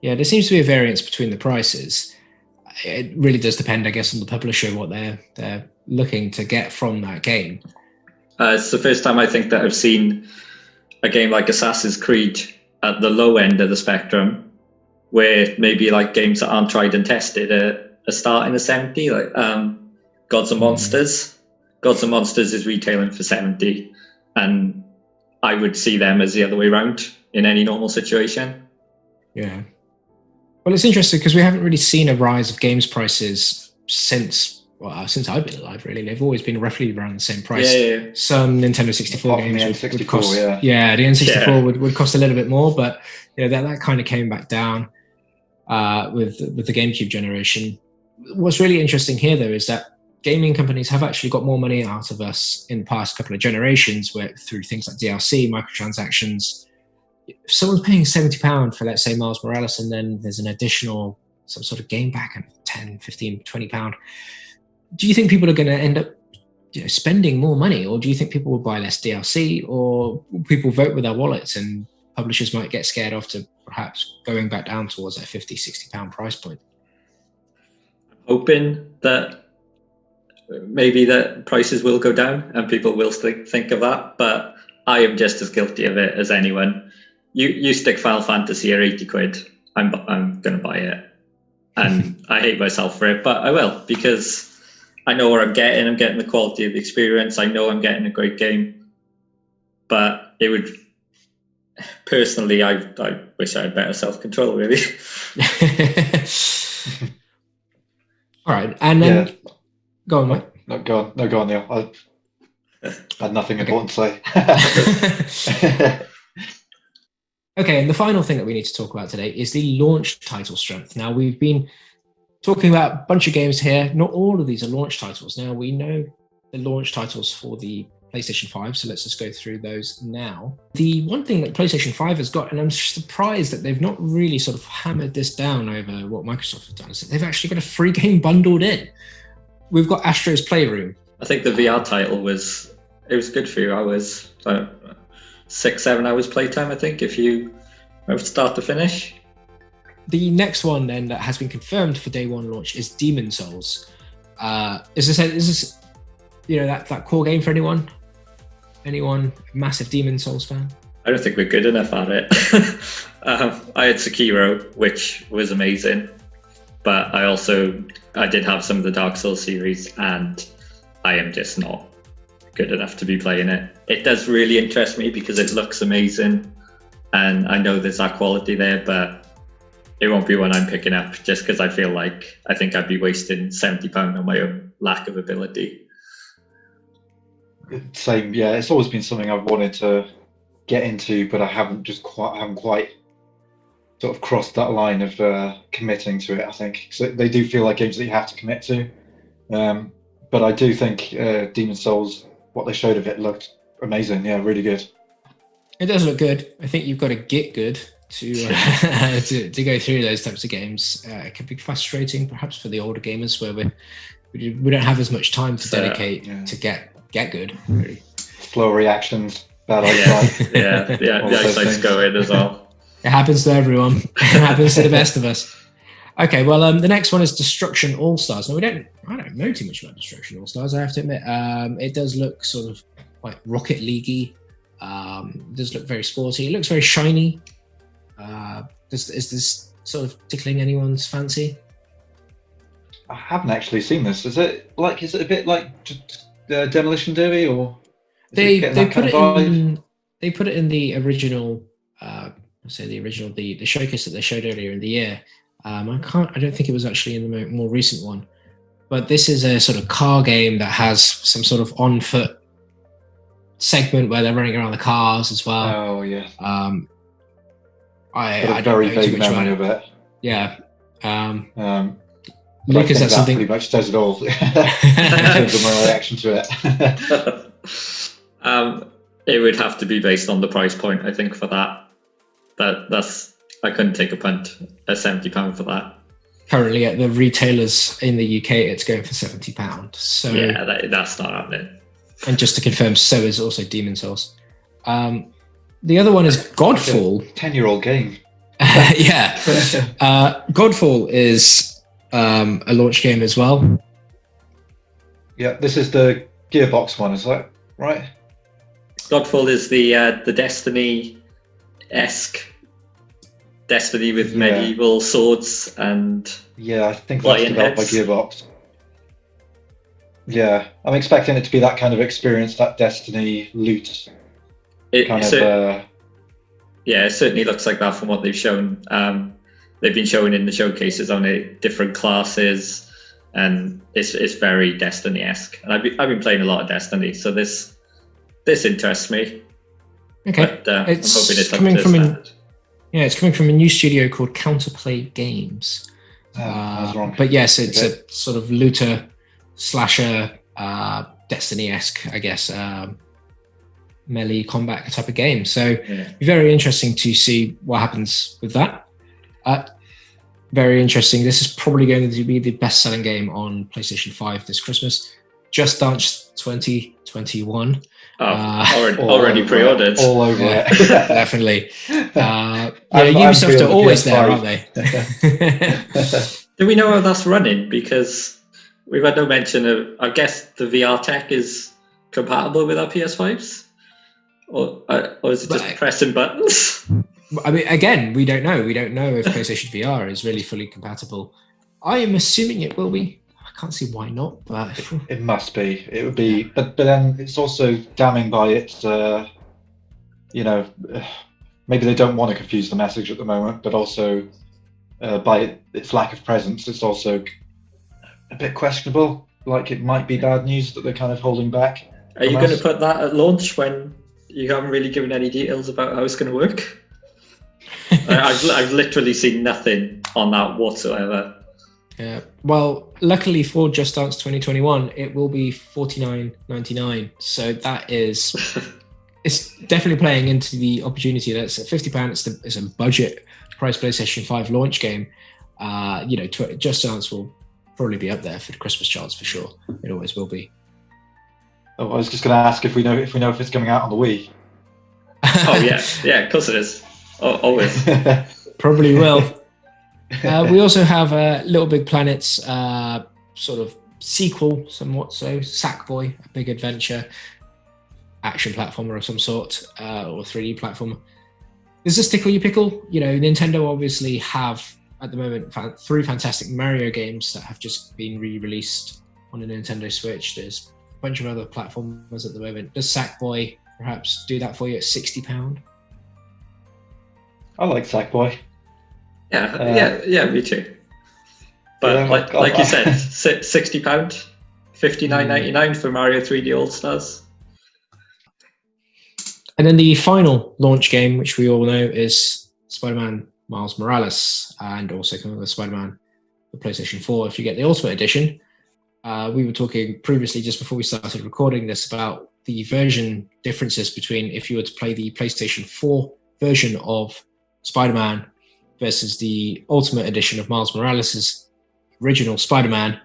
Yeah, there seems to be a variance between the prices. It really does depend, I guess, on the publisher, what they're looking to get from that game. It's the first time I think that I've seen a game like Assassin's Creed at the low end of the spectrum, where maybe like games that aren't tried and tested are starting at 70, like Gods and Monsters. Gods and Monsters is retailing for 70, and I would see them as the other way around in any normal situation. Yeah. Well, it's interesting because we haven't really seen a rise of games prices since I've been alive, really. They've always been roughly around the same price. Yeah. Some Nintendo 64 games would cost... the N64 would cost a little bit more, but that kind of came back down with the GameCube generation. What's really interesting here, though, is that gaming companies have actually got more money out of us in the past couple of generations, through things like DLC, microtransactions. If someone's paying £70 for, let's say, Miles Morales, and then there's an additional some sort of game back at £10, £15, £20, do you think people are going to end up spending more money, or do you think people will buy less DLC, or people vote with their wallets and publishers might get scared off to perhaps going back down towards that £50, £60 price point? Hoping that maybe that prices will go down and people will think of that, but I am just as guilty of it as anyone. You stick Final Fantasy at 80 quid, I'm going to buy it, and I hate myself for it, but I will, because I know what I'm getting. I'm getting the quality of the experience. I know I'm getting a great game, but it would personally, I wish I had better self-control, really. All right, and then go on, Mike. No, go on, Neil. I had nothing important to say. Okay, and the final thing that we need to talk about today is the launch title strength. Now, we've been talking about a bunch of games here. Not all of these are launch titles. Now, we know the launch titles for the PlayStation 5, so let's just go through those now. The one thing that PlayStation 5 has got, and I'm surprised that they've not really sort of hammered this down over what Microsoft have done, is that they've actually got a free game bundled in. We've got Astro's Playroom. I think the VR title was good for you. I was 6-7 hours playtime, I think, if you start to finish. The next one then that has been confirmed for day one launch is Demon Souls. Is this that core game for anyone? Anyone massive Demon Souls fan? I don't think we're good enough at it. I had Sekiro, which was amazing, but I did have some of the Dark Souls series, and I am just not good enough to be playing it. It does really interest me because it looks amazing, and I know there's that quality there, but it won't be one I'm picking up just because I think I'd be wasting £70 on my own lack of ability. Same, yeah. It's always been something I've wanted to get into, but I haven't quite sort of crossed that line of committing to it. I think so. They do feel like games that you have to commit to, but I do think Demon Souls, what they showed of it, looked amazing. Yeah, really good. It does look good. I think you've got to get good to go through those types of games. It can be frustrating, perhaps, for the older gamers, where we don't have as much time to dedicate to get good. Really. Slow reactions, bad eyesight. Yeah, the eyesight's going as well. It happens to everyone. It happens to the best of us. Okay, well, the next one is Destruction All Stars. Now, I don't know too much about Destruction All Stars, I have to admit. It does look sort of like Rocket League-y. It does look very sporty. It looks very shiny. Is this sort of tickling anyone's fancy? I haven't actually seen this. Is it a bit like Demolition Derby, or They put it in the original. The showcase that they showed earlier in the year. I don't think it was actually in the more recent one, but this is a sort of car game that has some sort of on foot segment where they're running around the cars as well. Oh yeah. I very don't know too vague much memory about it. of it. Yeah. Lucas, that's something pretty much does it all in terms of my reaction to it. It would have to be based on the price point, I think, for that. That's I couldn't take a punt at £70 for that. Currently at the retailers in the UK, it's going for £70. So yeah, that's not happening. And just to confirm, so is also Demon's Souls. The other one is Godfall. 10-year-old game. Yeah. Godfall is a launch game as well. Yeah, this is the Gearbox one, is that right? Godfall is the Destiny-esque Destiny with medieval swords and I think that's developed by Gearbox. Yeah, I'm expecting it to be that kind of experience, that Destiny loot. It certainly looks like that from what they've shown. They've been showing in the showcases on different classes, and it's very Destiny-esque. And I've been playing a lot of Destiny, so this interests me. Okay, but, I'm hoping it's coming from it's coming from a new studio called Counterplay Games. I was wrong. But yes, it's a sort of looter slasher, Destiny-esque, I guess, melee combat type of game. So very interesting to see what happens with that. Very interesting. This is probably going to be the best-selling game on PlayStation 5 this Christmas. Just launched 2021. Already pre-ordered. All over it. Definitely. Ubisoft are always there, aren't they? Do we know how that's running? Because we've had no mention of, I guess the VR tech is compatible with our PS5s? Or is it just pressing buttons? I mean, again, we don't know. We don't know if PlayStation VR is really fully compatible. I am assuming it will be. I can't see why not, but it must be. It would be, but then it's also damning by its, maybe they don't want to confuse the message at the moment, but also by its lack of presence, it's also a bit questionable. Like it might be bad news that they're kind of holding back. Are you going to put that at launch when you haven't really given any details about how it's going to work? I've literally seen nothing on that whatsoever. Yeah. Well, luckily for Just Dance 2021, it will be $49.99. So that is, it's definitely playing into the opportunity. That's at £50. It's a budget price PlayStation 5 launch game. Just Dance will probably be up there for the Christmas charts for sure. It always will be. Oh, I was just going to ask if we know if it's coming out on the Wii. Oh yeah, of course it is. Oh, always. Probably will. We also have Little Big Planet's sort of sequel, somewhat so, Sackboy, a big adventure, action platformer of some sort, or 3D platformer. Does this tickle your pickle? Nintendo obviously have, at the moment, 3 fantastic Mario games that have just been re-released on the Nintendo Switch. There's a bunch of other platformers at the moment. Does Sackboy perhaps do that for you at £60? I like Sackboy. Yeah, me too. But like you said, £60, $59.99 for Mario 3D All Stars. And then the final launch game, which we all know, is Spider-Man Miles Morales, and also coming with Spider-Man for PlayStation 4 if you get the Ultimate Edition. We were talking previously, just before we started recording this, about the version differences between if you were to play the PlayStation 4 version of Spider-Man versus the Ultimate Edition of Miles Morales' original Spider-Man,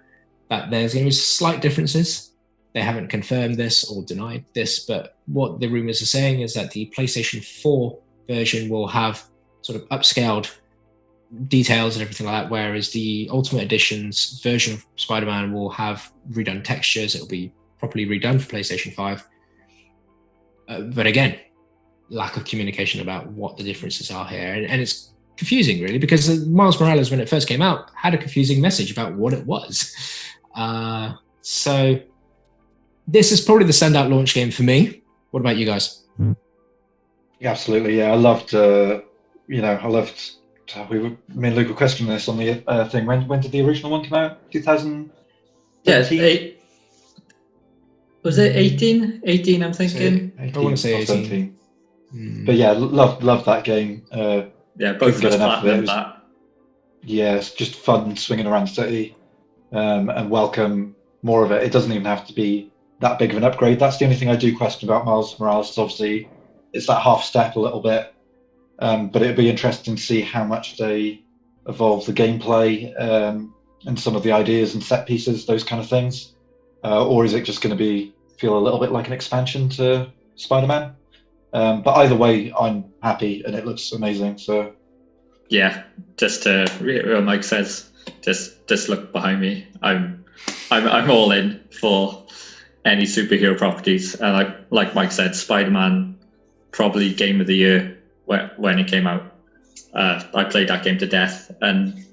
that there's going to be slight differences. They haven't confirmed this or denied this, but what the rumors are saying is that the PlayStation 4 version will have sort of upscaled details and everything like that, whereas the Ultimate Edition's version of Spider-Man will have redone textures. It'll be properly redone for PlayStation 5. But again, lack of communication about what the differences are here. And it's confusing, really, because Miles Morales, when it first came out, had a confusing message about what it was. So this is probably the standout launch game for me. What about you guys? Yeah, absolutely. Yeah, I loved. Me and Luke were questioning this on the thing. When did the original one come out? 2000. Yeah, was it 18? 18, I'm thinking. 18, I want to say 18. 17. But yeah, loved that game. Yeah, both of us platinum that. Yeah, it's just fun swinging around the city, and welcome more of it. It doesn't even have to be that big of an upgrade. That's the only thing I do question about Miles Morales. Obviously, it's that half step a little bit, but it'd be interesting to see how much they evolve the gameplay and some of the ideas and set pieces, those kind of things. Or is it just going to feel a little bit like an expansion to Spider-Man? But either way, I'm happy and it looks amazing. So yeah, just to reiterate what Mike says, just look behind me. I'm all in for any superhero properties, and like Mike said, Spider-Man probably game of the year when it came out. I played that game to death, and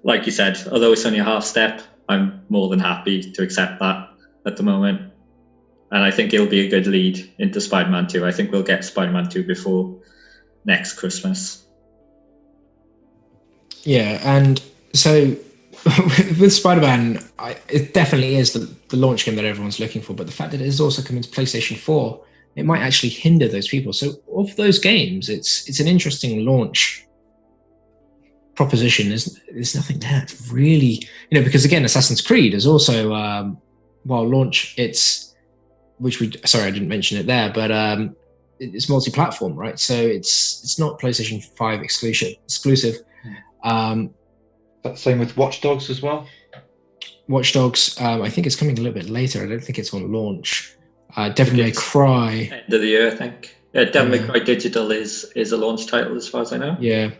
like you said, although it's only a half step, I'm more than happy to accept that at the moment. And I think it'll be a good lead into Spider-Man 2. I think we'll get Spider-Man 2 before next Christmas. Yeah, and so with Spider-Man, it definitely is the launch game that everyone's looking for, but the fact that it is also coming to PlayStation 4, it might actually hinder those people. So of those games, it's an interesting launch proposition. There's nothing there. It's really, because again, Assassin's Creed is also, while launch, I didn't mention it there, but it's multi-platform, right? So it's not PlayStation 5 exclusive. That's the same with Watch Dogs as well. Watch Dogs, I think it's coming a little bit later. I don't think it's on launch. Devil May Cry. End of the year, I think. Yeah, Devil May Cry Digital is a launch title as far as I know. Yeah.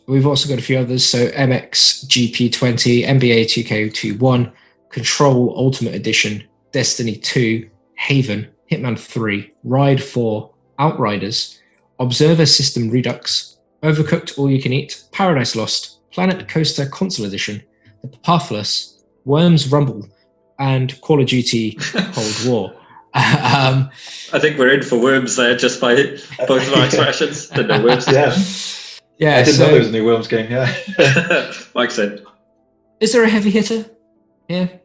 We've also got a few others. So MX GP20, NBA 2K21, Control Ultimate Edition, Destiny 2, Haven, Hitman 3, Ride 4, Outriders, Observer System Redux, Overcooked All You Can Eat, Paradise Lost, Planet Coaster Console Edition, The Pathless, Worms Rumble, and Call of Duty Cold War. I think we're in for Worms there, just by both of our expressions. Didn't know Worms. Yeah, I didn't know there was a new Worms game. Yeah, Mike said. Is there a heavy hitter here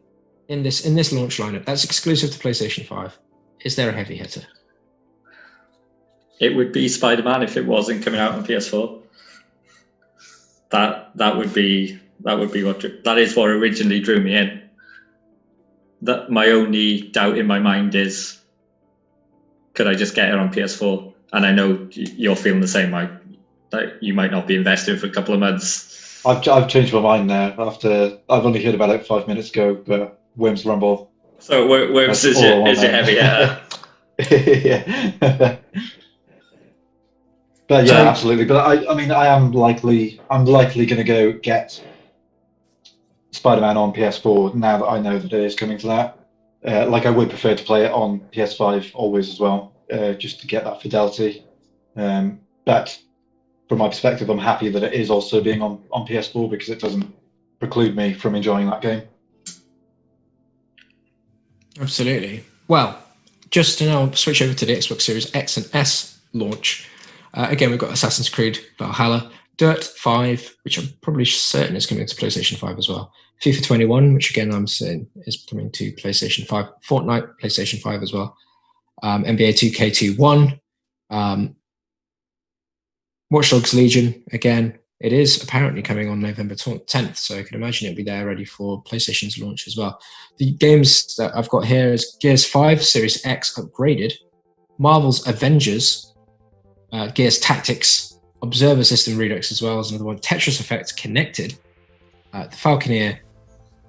in this launch lineup that's exclusive to PlayStation 5? Is there a heavy hitter? It would be Spider-Man if it wasn't coming out on PS4. That would be that is what originally drew me in. That my only doubt in my mind is, could I just get it on PS4? And I know you're feeling the same, Mike. That you might not be invested for a couple of months. I've changed my mind now. I've only heard about it 5 minutes ago, but Worms Rumble. So Worms is your heavy hitter. Yeah. But yeah, absolutely. But I'm likely going to go get Spider-Man on PS4 now that I know that it is coming to that. I would prefer to play it on PS5 always as well, just to get that fidelity. But from my perspective, I'm happy that it is also being on PS4 because it doesn't preclude me from enjoying that game. Absolutely. Well, just to now switch over to the Xbox Series X and S launch. Again, we've got Assassin's Creed Valhalla, Dirt 5, which I'm probably certain is coming to PlayStation 5 as well. FIFA 21, which again I'm saying is coming to PlayStation 5. Fortnite, PlayStation 5 as well. NBA 2K21. Watch Dogs Legion, again, it is apparently coming on November 10th, so I can imagine it'll be there ready for PlayStation's launch as well. The games that I've got here is Gears 5 Series X upgraded, Marvel's Avengers, Gears Tactics, Observer System Redux as well as another one, Tetris Effect Connected, The Falconeer,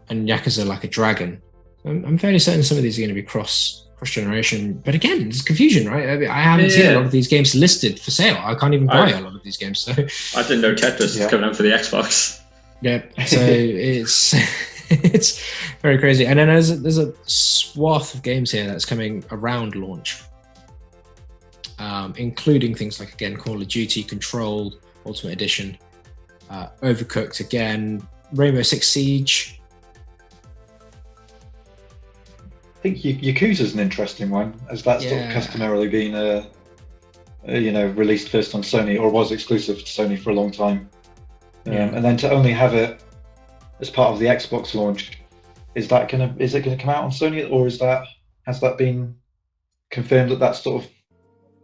and Yakuza Like a Dragon. I'm fairly certain some of these are going to be cross-generation, but again, there's confusion, right? I haven't seen a lot of these games listed for sale. I can't even buy a lot of these games. So I didn't know Tetris was coming out for the Xbox. Yeah, so it's very crazy. And then there's a swath of games here that's coming around launch. including things like, again, Call of Duty, Control, Ultimate Edition, Overcooked again, Rainbow Six Siege. I think Yakuza's an interesting one, as that's sort of customarily been released first on Sony, or was exclusive to Sony for a long time. And then to only have it as part of the Xbox launch, is it gonna come out on Sony, or has that been confirmed that that's sort of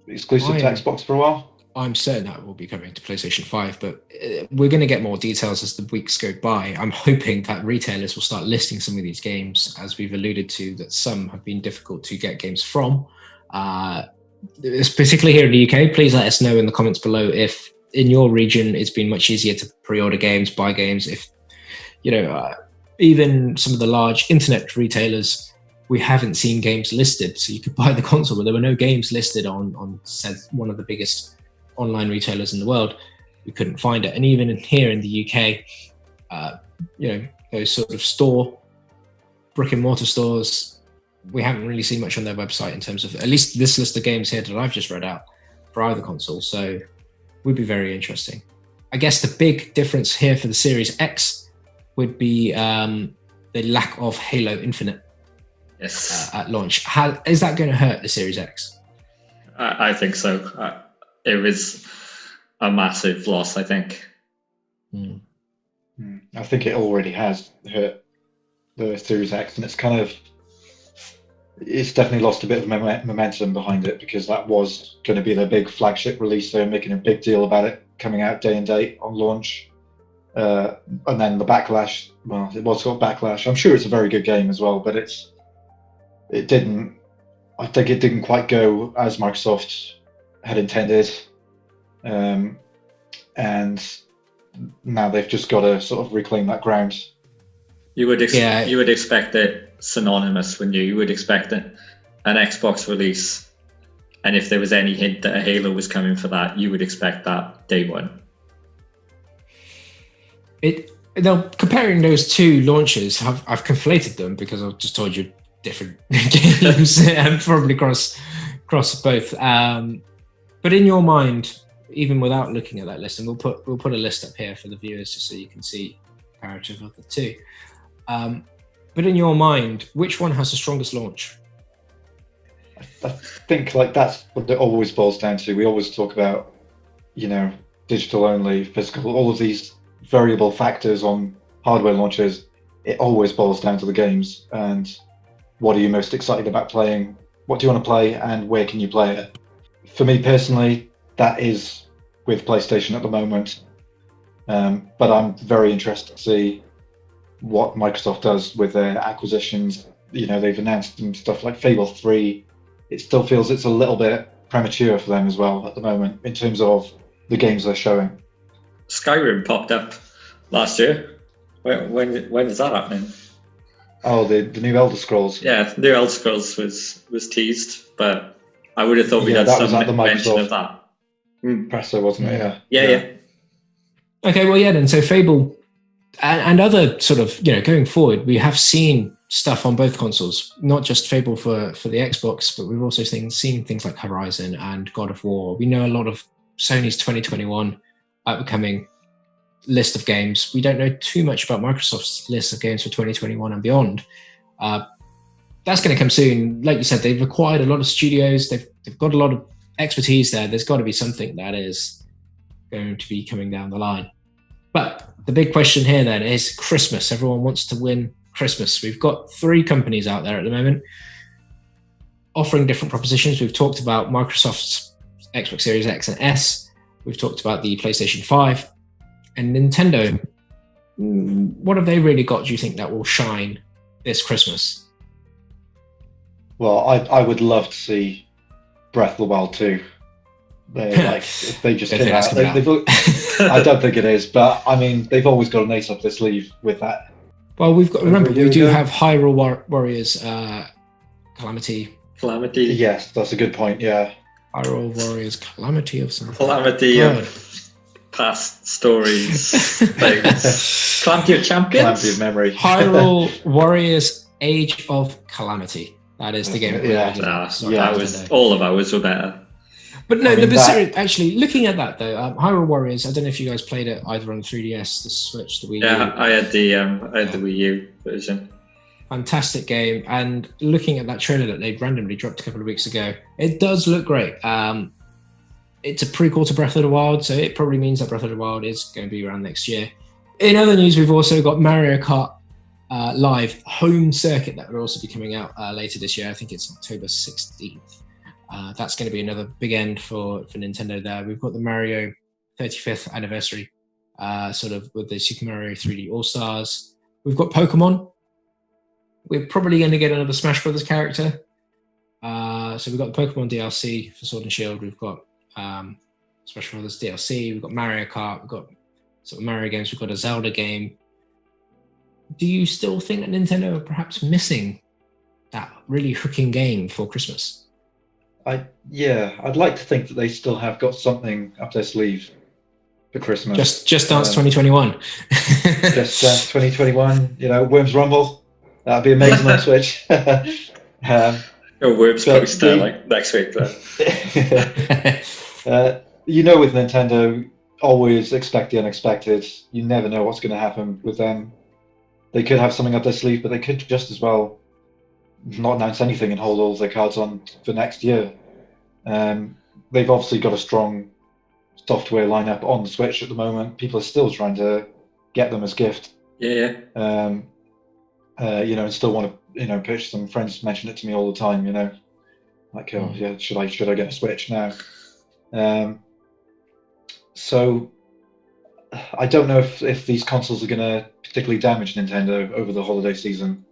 exclusive to Xbox for a while? I'm certain that will be coming to PlayStation 5, but we're going to get more details as the weeks go by. I'm hoping that retailers will start listing some of these games, as we've alluded to, that some have been difficult to get games from. Particularly here in the UK, please let us know in the comments below if in your region it's been much easier to pre-order games, buy games. If, even some of the large internet retailers, we haven't seen games listed. So you could buy the console, but there were no games listed on said one of the biggest online retailers in the world. We couldn't find it. And even here in the UK, those sort of brick and mortar stores, we haven't really seen much on their website in terms of, at least this list of games here that I've just read out, for either console. So would be very interesting. I guess the big difference here for the Series X would be the lack of Halo Infinite at launch. Is that going to hurt the Series X? I think so. It was a massive loss, I think. I think it already has hurt the Series X, and it's definitely lost a bit of momentum behind it, because that was going to be their big flagship release. They're making a big deal about it coming out day and date on launch. And then the backlash, it was got backlash. I'm sure it's a very good game as well, but I think it didn't quite go as Microsoft had intended. And now they've just got to sort of reclaim that ground. You would expect it synonymous, wouldn't you? You would expect an Xbox release, and if there was any hint that a Halo was coming for that, you would expect that day one. Comparing those two launches, I've conflated them because I've just told you different games and probably cross both. But in your mind, even without looking at that list, and we'll put a list up here for the viewers just so you can see comparative of the two. But in your mind, which one has the strongest launch? I think that's what it always boils down to. We always talk about, digital only, physical, all of these variable factors on hardware launches. It always boils down to the games and what are you most excited about playing? What do you want to play, and where can you play it? For me personally, that is with PlayStation at the moment. But I'm very interested to see what Microsoft does with their acquisitions. They've announced some stuff like Fable 3. It still feels it's a little bit premature for them as well at the moment in terms of the games they're showing. Skyrim popped up last year. When is that happening? Oh, the new Elder Scrolls. Yeah, the new Elder Scrolls was teased, but I would have thought we'd had some mention of that. Presser, wasn't it? Yeah. Okay, well, then. So Fable and other sort of, going forward, we have seen stuff on both consoles, not just Fable for the Xbox, but we've also seen things like Horizon and God of War. We know a lot of Sony's 2021 upcoming list of games. We don't know too much about Microsoft's list of games for 2021 and beyond. That's going to come soon. Like you said, they've acquired a lot of studios. They've got a lot of expertise there. There's got to be something that is going to be coming down the line. But the big question here then is Christmas. Everyone wants to win Christmas. We've got 3 companies out there at the moment offering different propositions. We've talked about Microsoft's Xbox Series X and S. We've talked about the PlayStation 5 and Nintendo. What have they really got, do you think, that will shine this Christmas? Well, I would love to see Breath of the Wild 2. If they just came out. I don't think it is, but I mean, they've always got an ace up their sleeve with that. Well, we do have Hyrule Warriors Calamity. Yes, that's a good point. Yeah, Hyrule Warriors Calamity of something. Calamity of past stories. Calamity of Champions. Calamity of memory. Hyrule Warriors Age of Calamity. That is the game. All of ours were better. But no, I mean, actually, looking at that though, Hyrule Warriors. I don't know if you guys played it either on the 3DS, the Switch, the Wii U. Yeah, I had the Wii U version. Fantastic game, and looking at that trailer that they randomly dropped a couple of weeks ago, it does look great. It's a prequel to Breath of the Wild, so it probably means that Breath of the Wild is going to be around next year. In other news, we've also got Mario Kart Live home circuit that will also be coming out later this year. I think it's October 16th. That's going to be another big end for Nintendo there. We've got the Mario 35th anniversary, sort of with the Super Mario 3D All-Stars. We've got Pokemon. We're probably going to get another Smash Brothers character. So we've got the Pokemon DLC for Sword and Shield. We've got Smash Brothers DLC. We've got Mario Kart. We've got sort of Mario games. We've got a Zelda game. Do you still think that Nintendo are perhaps missing that really hooking game for Christmas? I'd like to think that they still have got something up their sleeve for Christmas. Just Dance 2021. Just Dance 2021. Worms Rumble. That'd be amazing on Switch. Worms poster like next week. With Nintendo, always expect the unexpected. You never know what's going to happen with them. They could have something up their sleeve, but they could just as well not announce anything and hold all of their cards on for next year. They've obviously got a strong software lineup on the Switch at the moment. People are still trying to get them as gift. Yeah. And still want to, purchase them. Friends mention it to me all the time. Should I get a Switch now? So I don't know if these consoles are going to particularly damage Nintendo over the holiday season.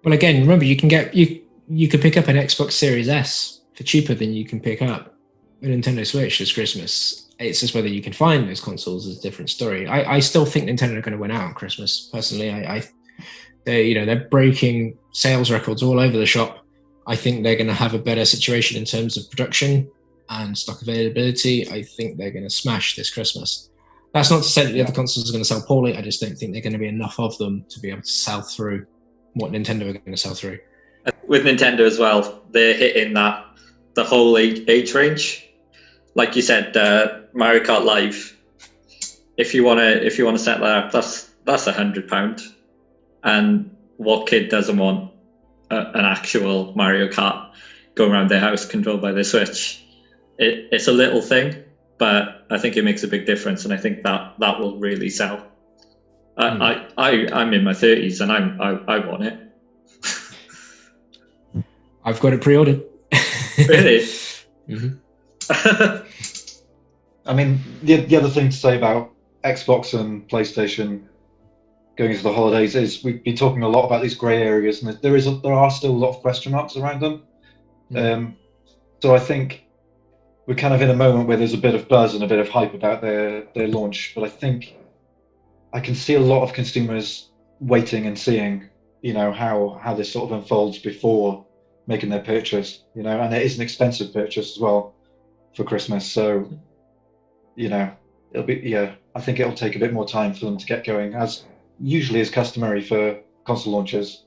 Well, again, remember you could pick up an Xbox Series S for cheaper than you can pick up a Nintendo Switch this Christmas. It's just whether you can find those consoles is a different story. I still think Nintendo are going to win out on Christmas. Personally, they're breaking sales records all over the shop. I think they're going to have a better situation in terms of production and stock availability. I think they're going to smash this Christmas. That's not to say that the other consoles are going to sell poorly. I just don't think they're going to be enough of them to be able to sell through what Nintendo are going to sell through. With Nintendo as well, they're hitting the whole age range. Like you said, Mario Kart Live. If you want to set that up, that's £100. And what kid doesn't want an actual Mario Kart going around their house controlled by their Switch? It's a little thing, but I think it makes a big difference, and I think that will really sell. I'm in my 30s, and I want it. I've got it pre-ordered. Really? Mm-hmm. I mean, the other thing to say about Xbox and PlayStation going into the holidays is we've been talking a lot about these grey areas, and there are still a lot of question marks around them. So I think we're kind of in a moment where there's a bit of buzz and a bit of hype about their launch, but I think I can see a lot of consumers waiting and seeing, how this sort of unfolds before making their purchase, and it is an expensive purchase as well for Christmas. So, it'll be, I think it'll take a bit more time for them to get going, as usually is customary for console launches.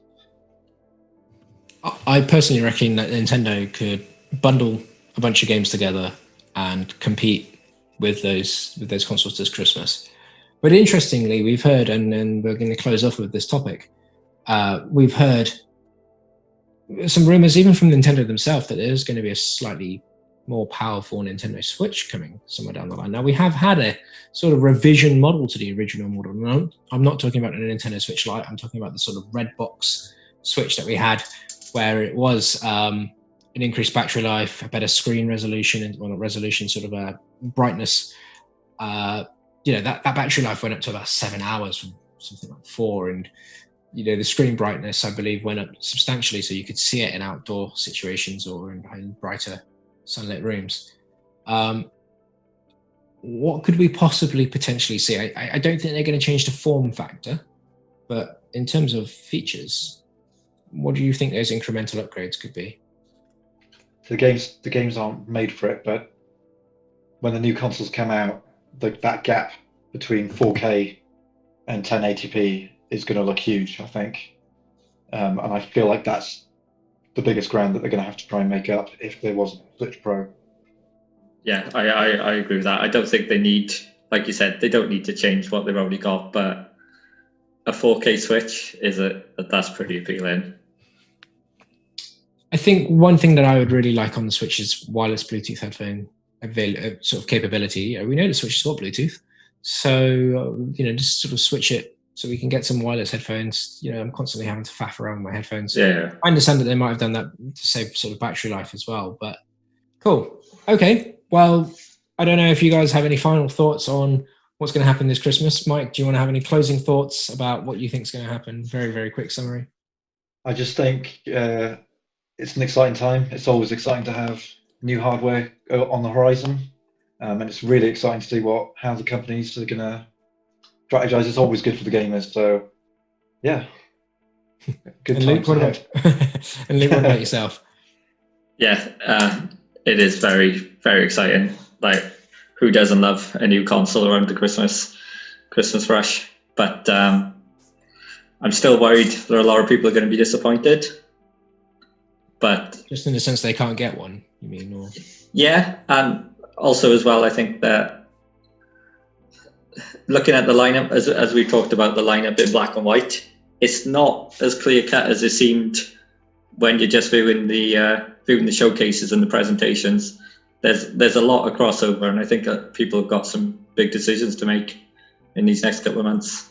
I personally reckon that Nintendo could bundle a bunch of games together and compete with those consoles this Christmas. But interestingly, we've heard, and we're going to close off with this topic, we've heard some rumors, even from Nintendo themselves, that there's going to be a slightly more powerful Nintendo Switch coming somewhere down the line. Now, we have had a sort of revision model to the original model. No, I'm not talking about the Nintendo Switch Lite. I'm talking about the sort of red box Switch that we had, where it was an increased battery life, a better screen resolution, well, not resolution, sort of a brightness. That battery life went up to about 7 hours from something like 4, and the screen brightness, I believe, went up substantially, so you could see it in outdoor situations or in brighter sunlit rooms. What could we possibly potentially see? I don't think they're going to change the form factor, but in terms of features, what do you think those incremental upgrades could be? The games aren't made for it, but when the new consoles come out, that gap between 4K and 1080p is going to look huge, I think. And I feel like that's the biggest ground that they're going to have to try and make up if there was a Switch Pro. Yeah, I agree with that. I don't think they need, like you said, they don't need to change what they've already got, but a 4K Switch that's pretty appealing. I think one thing that I would really like on the Switch is wireless Bluetooth headphone sort of capability. We know the Switch has got Bluetooth, so just sort of switch it so we can get some wireless headphones. I'm constantly having to faff around with my headphones. Yeah, I understand that they might have done that to save sort of battery life as well, but cool. Okay, well, I don't know if you guys have any final thoughts on what's going to happen this Christmas. Mike, do you want to have any closing thoughts about what you think is going to happen? Very, very quick summary. I just think it's an exciting time. It's always exciting to have new hardware on the horizon, and it's really exciting to see how the companies are going to strategize. It's always good for the gamers. So, yeah, good. And Luke, what about yourself? Yeah, it is very, very exciting. Like, who doesn't love a new console around the Christmas rush? But I'm still worried that a lot of people are going to be disappointed. But just in the sense they can't get one, you mean? Or yeah, and also as well, I think that looking at the lineup, as we talked about the lineup in black and white, it's not as clear cut as it seemed when you're just viewing the showcases and the presentations. There's a lot of crossover, and I think that people have got some big decisions to make in these next couple of months.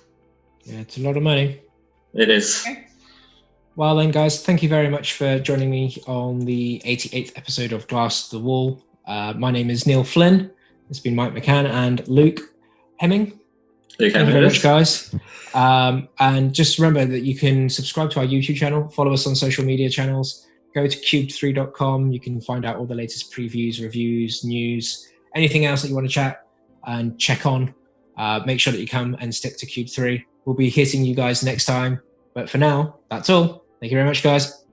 Yeah, it's a lot of money. It is. Okay. Well then, guys, thank you very much for joining me on the 88th episode of Glass to the Wall. My name is Neil Flynn. It's been Mike McCann and Luke Hemming. Thank you very much, guys. And just remember that you can subscribe to our YouTube channel, follow us on social media channels, go to cubed3.com. You can find out all the latest previews, reviews, news, anything else that you want to chat and check on. Make sure that you come and stick to Cube 3. We'll be hitting you guys next time. But for now, that's all. Thank you very much, guys.